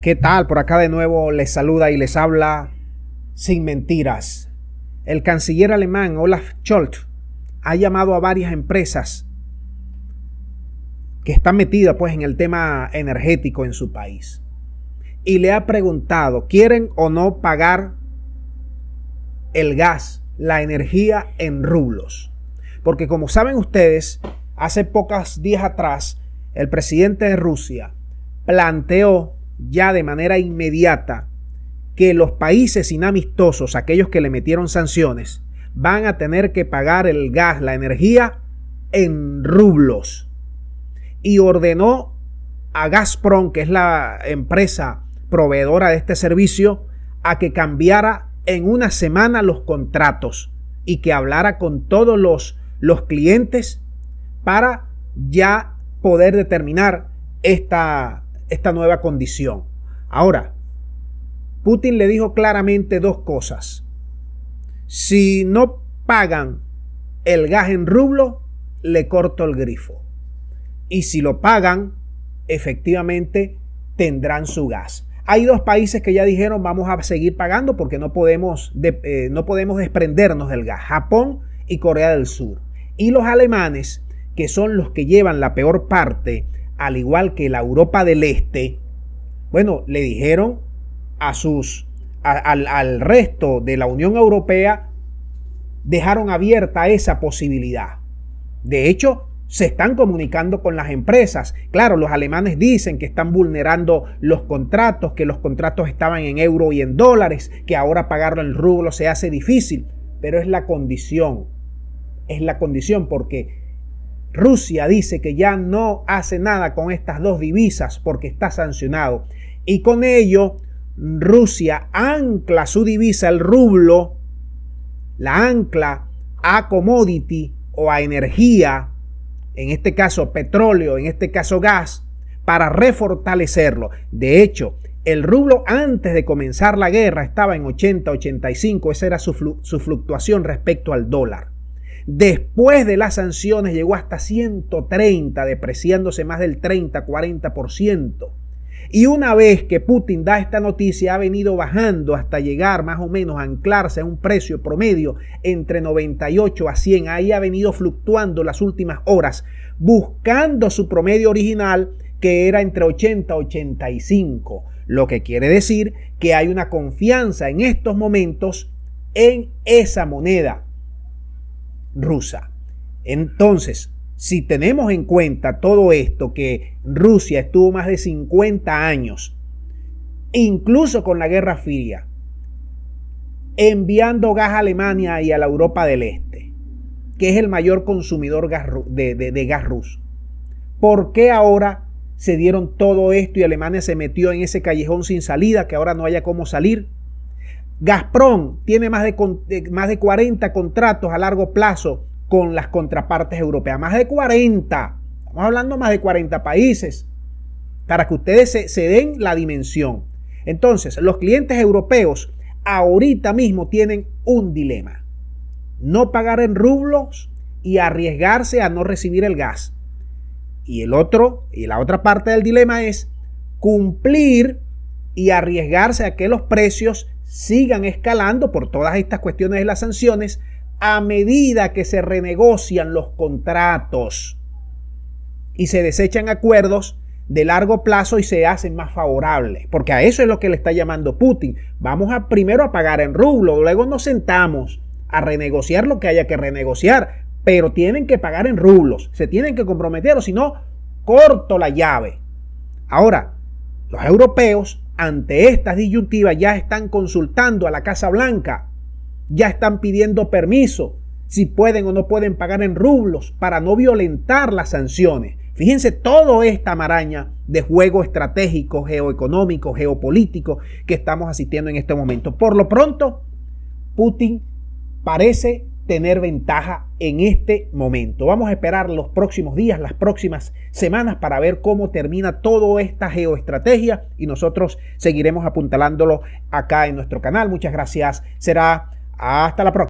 ¿Qué tal? Por acá de nuevo les saluda y les habla Sin Mentiras. El canciller alemán Olaf Scholz ha llamado a varias empresas que están metidas en el tema energético en su país y le ha preguntado, ¿quieren o no pagar el gas, la energía en rublos? Porque como saben ustedes, hace pocos días atrás el presidente de Rusia planteó ya de manera inmediata que los países inamistosos, aquellos que le metieron sanciones, van a tener que pagar el gas, la energía en rublos. Y ordenó a Gazprom, que es la empresa proveedora de este servicio, a que cambiara en una semana los contratos y que hablara con todos los clientes para ya poder determinar esta nueva condición. Ahora, Putin le dijo claramente dos cosas. Si no pagan el gas en rublo, le corto el grifo. Y si lo pagan, efectivamente tendrán su gas. Hay dos países que ya dijeron vamos a seguir pagando porque no podemos desprendernos del gas. Japón y Corea del Sur. Y los alemanes, que son los que llevan la peor parte, al igual que la Europa del Este, bueno, le dijeron al resto de la Unión Europea, dejaron abierta esa posibilidad. De hecho, se están comunicando con las empresas. Claro, los alemanes dicen que están vulnerando los contratos, que los contratos estaban en euro y en dólares, que ahora pagarlo en rublo se hace difícil, pero es la condición. Es la condición porque Rusia dice que ya no hace nada con estas dos divisas porque está sancionado. Y con ello, Rusia ancla su divisa, el rublo, la ancla a commodity o a energía, en este caso petróleo, en este caso gas, para refortalecerlo. De hecho, el rublo antes de comenzar la guerra estaba en 80, 85, esa era su fluctuación respecto al dólar. Después de las sanciones llegó hasta 130, depreciándose más del 30, 40%. Y una vez que Putin da esta noticia, ha venido bajando hasta llegar más o menos a anclarse a un precio promedio entre 98 a 100. Ahí ha venido fluctuando las últimas horas, buscando su promedio original, que era entre 80 a 85. Lo que quiere decir que hay una confianza en estos momentos en esa moneda rusa. Entonces, si tenemos en cuenta todo esto, que Rusia estuvo más de 50 años, incluso con la Guerra Fría, enviando gas a Alemania y a la Europa del Este, que es el mayor consumidor de gas ruso, ¿por qué ahora se dieron todo esto y Alemania se metió en ese callejón sin salida, que ahora no haya cómo salir? Gazprom tiene más de 40 contratos a largo plazo con las contrapartes europeas. Más de 40. Estamos hablando más de 40 países. Para que ustedes se den la dimensión. Entonces, los clientes europeos ahorita mismo tienen un dilema. No pagar en rublos y arriesgarse a no recibir el gas. Y la otra parte del dilema es cumplir y arriesgarse a que los precios sigan escalando por todas estas cuestiones de las sanciones a medida que se renegocian los contratos y se desechan acuerdos de largo plazo y se hacen más favorables, porque a eso es lo que le está llamando Putin. Vamos primero a pagar en rublo, luego nos sentamos a renegociar lo que haya que renegociar, pero tienen que pagar en rublos, se tienen que comprometer o si no, corto la llave. Ahora, los europeos ante estas disyuntivas ya están consultando a la Casa Blanca, ya están pidiendo permiso si pueden o no pueden pagar en rublos para no violentar las sanciones. Fíjense toda esta maraña de juego estratégico, geoeconómico, geopolítico que estamos asistiendo en este momento. Por lo pronto, Putin parece tener ventaja en este momento. Vamos a esperar los próximos días, las próximas semanas para ver cómo termina toda esta geoestrategia y nosotros seguiremos apuntalándolo acá en nuestro canal. Muchas gracias. Será hasta la próxima.